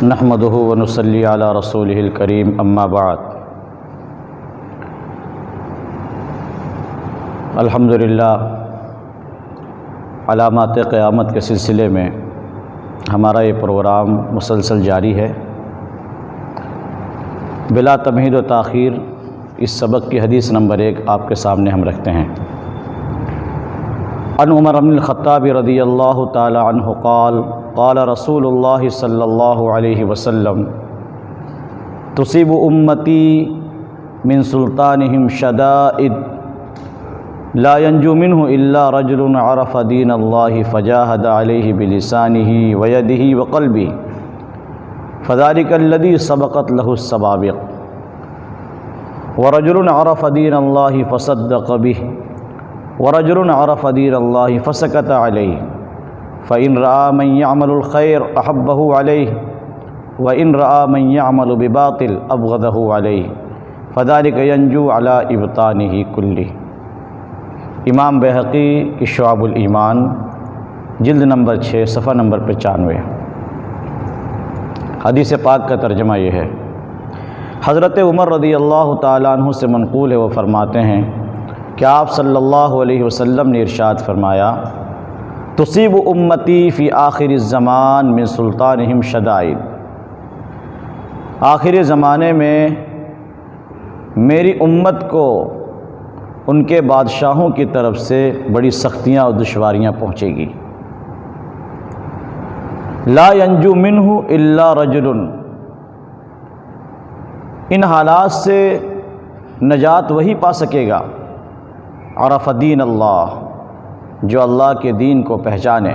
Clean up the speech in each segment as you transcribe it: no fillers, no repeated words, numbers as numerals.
نحمده ونصلی علی رسولہ الکریم اما بعد۔ الحمدللہ علامات قیامت کے سلسلے میں ہمارا یہ پروگرام مسلسل جاری ہے۔ بلا تمہید و تاخیر اس سبق کی حدیث نمبر 1 آپ کے سامنے ہم رکھتے ہیں۔ عن عمر بن الخطاب رضی اللہ تعالی عنہ قال قال رسول اللہ صلی اللہ علیہ وسلم تصیب امتی من سلطانہم شدائد لا ينجو منہ الا رجل عرف دین اللہ فجاہد علیہ بلسانہ ویدہ وقلبہ فذلک الذی سبقت لہ السوابق ورجل عرف دین اللہ فصدق بہ ورجل عرف دین اللہ فسکت علیہ فإن رأى من يعمل الخير أحبه عليه وإن رأى من يعمل بباطل أبغضه عليه فذلك ينجو على إبطانه كله۔ امام بہقی کی شعب الایمان جلد نمبر 6 صفحہ نمبر 95۔ حدیث پاک کا ترجمہ یہ ہے۔ حضرت عمر رضی اللہ تعالیٰ عنہ سے منقول ہے، وہ فرماتے ہیں کہ آپ صلی اللہ علیہ وسلم نے ارشاد فرمایا تصیب امتی فی آخر الزمان من سلطانہم شدائد، آخر زمانے میں میری امت کو ان کے بادشاہوں کی طرف سے بڑی سختیاں اور دشواریاں پہنچے گی۔ لا ینجو منہ الا رجل، ان حالات سے نجات وہی پا سکے گا عرف دین اللہ، جو اللہ کے دین کو پہچانے،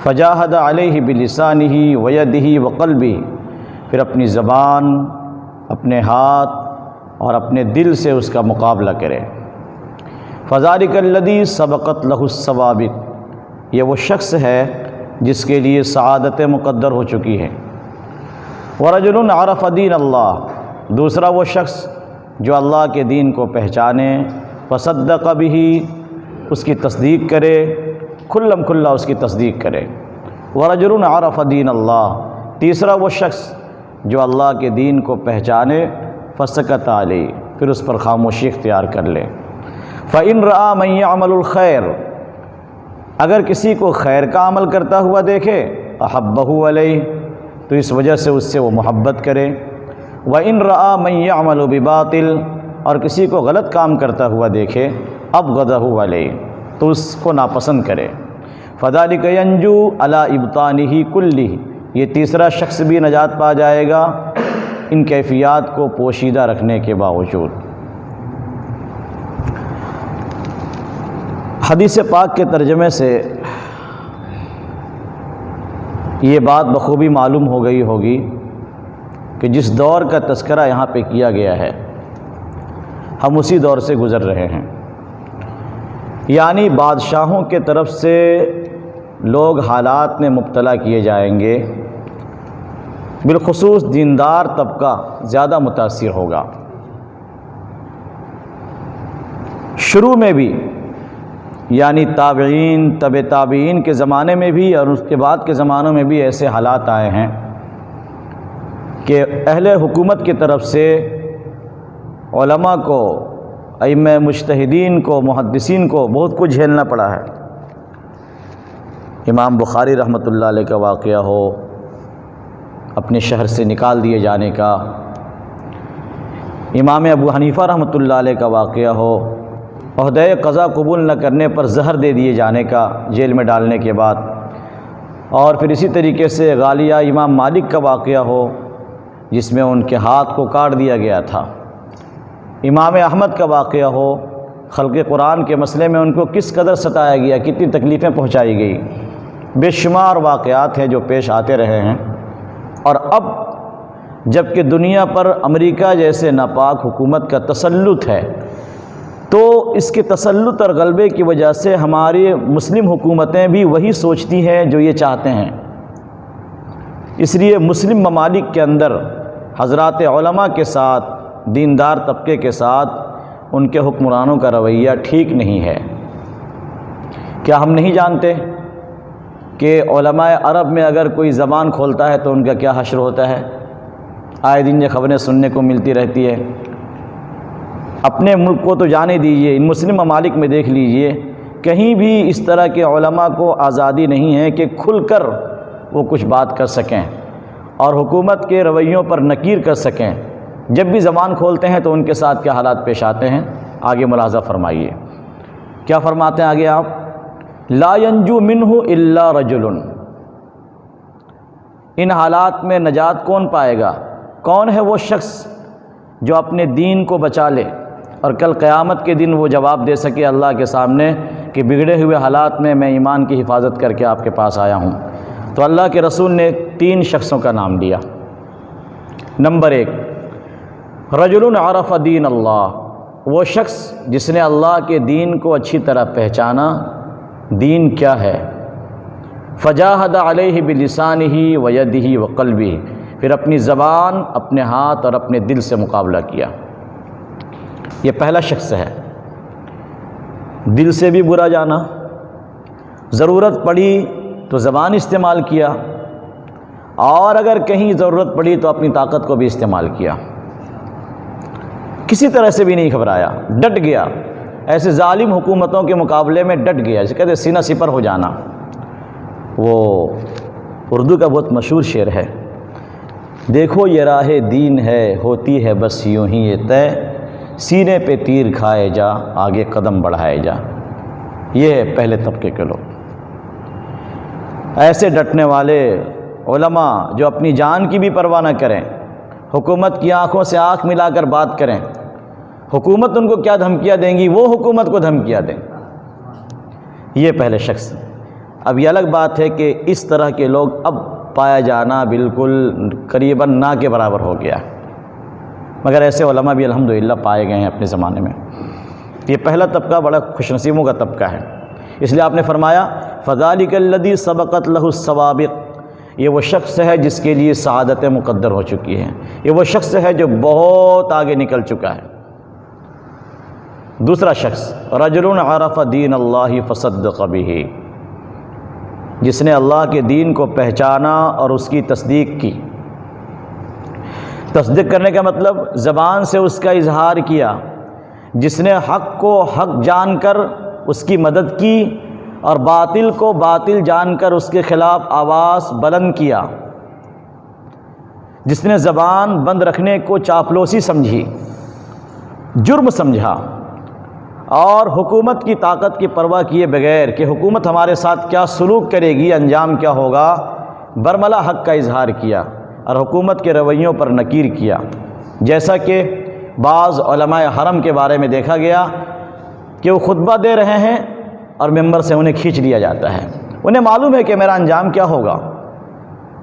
فجاہد علیہ بلسانہ ویدہ وقلبہ، پھر اپنی زبان، اپنے ہاتھ اور اپنے دل سے اس کا مقابلہ کرے۔ فذلک الذی سبقت لہ السوابق، یہ وہ شخص ہے جس کے لیے سعادت مقدر ہو چکی ہے۔ ورجل عرف دین اللہ، دوسرا وہ شخص جو اللہ کے دین کو پہچانے، فصدق بہ، اس کی تصدیق کرے، کھلم کھلا اس کی تصدیق کرے۔ ورجل عرف دین اللہ، تیسرا وہ شخص جو اللہ کے دین کو پہچانے، فسکت علیہ، پھر اس پر خاموشی اختیار کر لے۔ فإن رأى من يعمل الخیر، اگر کسی کو خیر کا عمل کرتا ہوا دیکھے، احبہ علیہ، تو اس وجہ سے اس سے وہ محبت کرے۔ وإن رأى من يعمل بباطل، اور کسی کو غلط کام کرتا ہوا دیکھے، ابغضہ علیہ، تو اس کو ناپسند کرے۔ فذلک ینجو علی ابطانہ کلہ، یہ تیسرا شخص بھی نجات پا جائے گا ان کیفیات کو پوشیدہ رکھنے کے باوجود۔ حدیث پاک کے ترجمے سے یہ بات بخوبی معلوم ہو گئی ہوگی کہ جس دور کا تذکرہ یہاں پہ کیا گیا ہے ہم اسی دور سے گزر رہے ہیں، یعنی بادشاہوں کے طرف سے لوگ حالات میں مبتلا کیے جائیں گے، بالخصوص دیندار طبقہ زیادہ متاثر ہوگا۔ شروع میں بھی یعنی تابعین، تابعین کے زمانے میں بھی اور اس کے بعد کے زمانوں میں بھی ایسے حالات آئے ہیں کہ اہل حکومت کی طرف سے علماء کو، ائمہ مجتہدین کو، محدثین کو بہت کچھ جھیلنا پڑا ہے۔ امام بخاری رحمۃ اللہ علیہ کا واقعہ ہو، اپنے شہر سے نکال دیے جانے کا، امام ابو حنیفہ رحمۃ اللہ علیہ کا واقعہ ہو، عہدہ قضا قبول نہ کرنے پر زہر دے دیے جانے کا جیل میں ڈالنے کے بعد، اور پھر اسی طریقے سے غالیہ امام مالک کا واقعہ ہو جس میں ان کے ہاتھ کو کاٹ دیا گیا تھا، امام احمد کا واقعہ ہو، خلق قرآن کے مسئلے میں ان کو کس قدر ستایا گیا، کتنی تکلیفیں پہنچائی گئی، بے شمار واقعات ہیں جو پیش آتے رہے ہیں۔ اور اب جب کہ دنیا پر امریکہ جیسے ناپاک حکومت کا تسلط ہے، تو اس کے تسلط اور غلبے کی وجہ سے ہماری مسلم حکومتیں بھی وہی سوچتی ہیں جو یہ چاہتے ہیں۔ اس لیے مسلم ممالک کے اندر حضرات علماء کے ساتھ، دیندار طبقے کے ساتھ ان کے حکمرانوں کا رویہ ٹھیک نہیں ہے۔ کیا ہم نہیں جانتے کہ علماء عرب میں اگر کوئی زبان کھولتا ہے تو ان کا کیا حشر ہوتا ہے، آئے دن یہ خبریں سننے کو ملتی رہتی ہے۔ اپنے ملک کو تو جانے دیجیے، ان مسلم ممالک میں دیکھ لیجئے کہیں بھی اس طرح کے علماء کو آزادی نہیں ہے کہ کھل کر وہ کچھ بات کر سکیں اور حکومت کے رویوں پر نکیر کر سکیں۔ جب بھی زبان کھولتے ہیں تو ان کے ساتھ کیا حالات پیش آتے ہیں، آگے ملاحظہ فرمائیے۔ کیا فرماتے ہیں آگے آپ؟ لا ینجو منہ الا رجل، ان حالات میں نجات کون پائے گا؟ کون ہے وہ شخص جو اپنے دین کو بچا لے اور کل قیامت کے دن وہ جواب دے سکے اللہ کے سامنے کہ بگڑے ہوئے حالات میں ایمان کی حفاظت کر کے آپ کے پاس آیا ہوں؟ تو اللہ کے رسول نے 3 شخصوں کا نام لیا۔ نمبر 1، رجل عرف دین اللہ، وہ شخص جس نے اللہ کے دین کو اچھی طرح پہچانا، دین کیا ہے، فجاہد علیہ بلسانہ ویدہ وقلبہ، پھر اپنی زبان، اپنے ہاتھ اور اپنے دل سے مقابلہ کیا۔ یہ پہلا شخص ہے۔ دل سے بھی برا جانا، ضرورت پڑی تو زبان استعمال کیا، اور اگر کہیں ضرورت پڑی تو اپنی طاقت کو بھی استعمال کیا، کسی طرح سے بھی نہیں گھبرایا، ڈٹ گیا، ایسے ظالم حکومتوں کے مقابلے میں ڈٹ گیا، جسے کہتے ہیں سینہ سپر ہو جانا۔ وہ اردو کا بہت مشہور شعر ہے، دیکھو یہ راہ دین ہے، ہوتی ہے بس یوں ہی یہ طے، سینے پہ تیر کھائے جا، آگے قدم بڑھائے جا۔ یہ ہے پہلے طبقے کے لوگ، ایسے ڈٹنے والے علماء جو اپنی جان کی بھی پرواہ نہ کریں، حکومت کی آنکھوں سے آنکھ ملا کر بات کریں، حکومت ان کو کیا دھمکیاں دیں گی وہ حکومت کو دھمکیاں دیں۔ یہ پہلے شخص۔ اب یہ الگ بات ہے کہ اس طرح کے لوگ اب پایا جانا بالکل قریباً نہ کے برابر ہو گیا، مگر ایسے علماء بھی الحمدللہ پائے گئے ہیں اپنے زمانے میں۔ یہ پہلا طبقہ بڑا خوش نصیبوں کا طبقہ ہے، اس لیے آپ نے فرمایا فذلک الذی سبقت لہ السوابق، یہ وہ شخص ہے جس کے لیے سعادتیں مقدر ہو چکی ہیں، یہ وہ شخص ہے جو بہت آگے نکل چکا ہے۔ دوسرا شخص، رجل عرف دین اللہ فصدق بہ، جس نے اللہ کے دین کو پہچانا اور اس کی تصدیق کی۔ تصدیق کرنے کا مطلب زبان سے اس کا اظہار کیا، جس نے حق کو حق جان کر اس کی مدد کی اور باطل کو باطل جان کر اس کے خلاف آواز بلند کیا، جس نے زبان بند رکھنے کو چاپلوسی سمجھی، جرم سمجھا، اور حکومت کی طاقت کی پرواہ کیے بغیر کہ حکومت ہمارے ساتھ کیا سلوک کرے گی، انجام کیا ہوگا، برملا حق کا اظہار کیا اور حکومت کے رویوں پر نکیر کیا۔ جیسا کہ بعض علماء حرم کے بارے میں دیکھا گیا کہ وہ خطبہ دے رہے ہیں اور ممبر سے انہیں کھینچ لیا جاتا ہے، انہیں معلوم ہے کہ میرا انجام کیا ہوگا،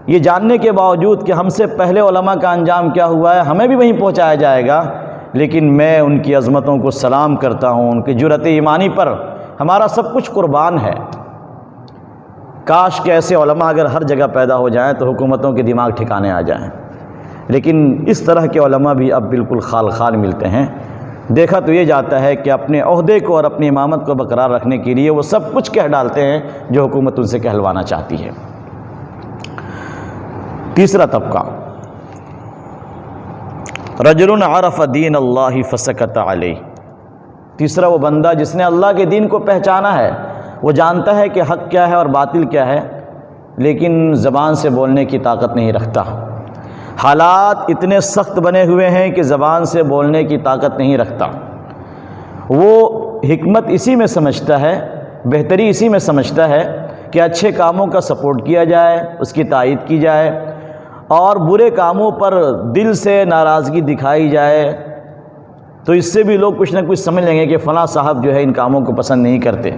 یہ جاننے کے باوجود کہ ہم سے پہلے علماء کا انجام کیا ہوا ہے ہمیں بھی وہیں پہنچایا جائے گا، لیکن میں ان کی عظمتوں کو سلام کرتا ہوں، ان کی جرأت ایمانی پر ہمارا سب کچھ قربان ہے۔ کاش کہ ایسے علماء اگر ہر جگہ پیدا ہو جائیں تو حکومتوں کے دماغ ٹھکانے آ جائیں، لیکن اس طرح کے علماء بھی اب بالکل خال خال ملتے ہیں۔ دیکھا تو یہ جاتا ہے کہ اپنے عہدے کو اور اپنی امامت کو برقرار رکھنے کے لیے وہ سب کچھ کہہ ڈالتے ہیں جو حکومت ان سے کہلوانا چاہتی ہے۔ تیسرا طبقہ، رجل عرف دین اللہ فسکت علیہ، تیسرا وہ بندہ جس نے اللہ کے دین کو پہچانا ہے، وہ جانتا ہے کہ حق کیا ہے اور باطل کیا ہے، لیکن زبان سے بولنے کی طاقت نہیں رکھتا۔ حالات اتنے سخت بنے ہوئے ہیں کہ زبان سے بولنے کی طاقت نہیں رکھتا۔ وہ حکمت اسی میں سمجھتا ہے، بہتری اسی میں سمجھتا ہے کہ اچھے کاموں کا سپورٹ کیا جائے، اس کی تائید کی جائے، اور برے کاموں پر دل سے ناراضگی دکھائی جائے، تو اس سے بھی لوگ کچھ نہ کچھ سمجھ لیں گے کہ فلاں صاحب جو ہے ان کاموں کو پسند نہیں کرتے،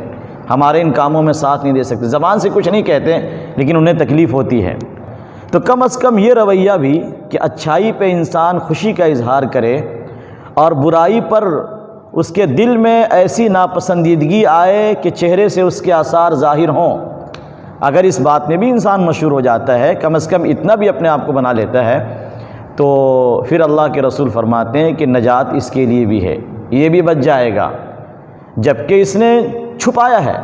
ہمارے ان کاموں میں ساتھ نہیں دے سکتے۔ زبان سے کچھ نہیں کہتے لیکن انہیں تکلیف ہوتی ہے، تو کم از کم یہ رویہ بھی کہ اچھائی پہ انسان خوشی کا اظہار کرے اور برائی پر اس کے دل میں ایسی ناپسندیدگی آئے کہ چہرے سے اس کے آثار ظاہر ہوں۔ اگر اس بات میں بھی انسان مشہور ہو جاتا ہے، کم از کم اتنا بھی اپنے آپ کو بنا لیتا ہے، تو پھر اللہ کے رسول فرماتے ہیں کہ نجات اس کے لیے بھی ہے، یہ بھی بچ جائے گا، جبکہ اس نے چھپایا ہے،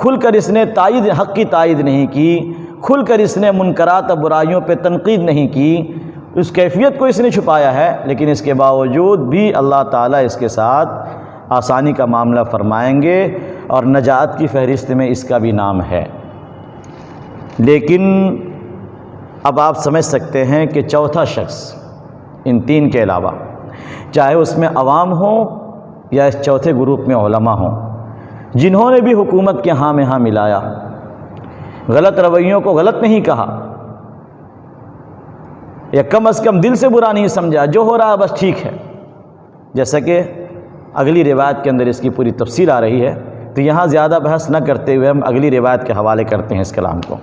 کھل کر اس نے تائید حق کی تائید نہیں کی، کھل کر اس نے منکرات و برائیوں پہ تنقید نہیں کی، اس کیفیت کو اس نے چھپایا ہے، لیکن اس کے باوجود بھی اللہ تعالیٰ اس کے ساتھ آسانی کا معاملہ فرمائیں گے اور نجات کی فہرست میں اس کا بھی نام ہے۔ لیکن اب آپ سمجھ سکتے ہیں کہ چوتھا شخص ان تین کے علاوہ، چاہے اس میں عوام ہوں یا اس چوتھے گروپ میں علماء ہوں، جنہوں نے بھی حکومت کے ہاں میں ہاں ملایا، غلط رویوں کو غلط نہیں کہا، یا کم از کم دل سے برا نہیں سمجھا، جو ہو رہا بس ٹھیک ہے، جیسا کہ اگلی روایت کے اندر اس کی پوری تفصیل آ رہی ہے، تو یہاں زیادہ بحث نہ کرتے ہوئے ہم اگلی روایت کے حوالے کرتے ہیں اس کلام کو۔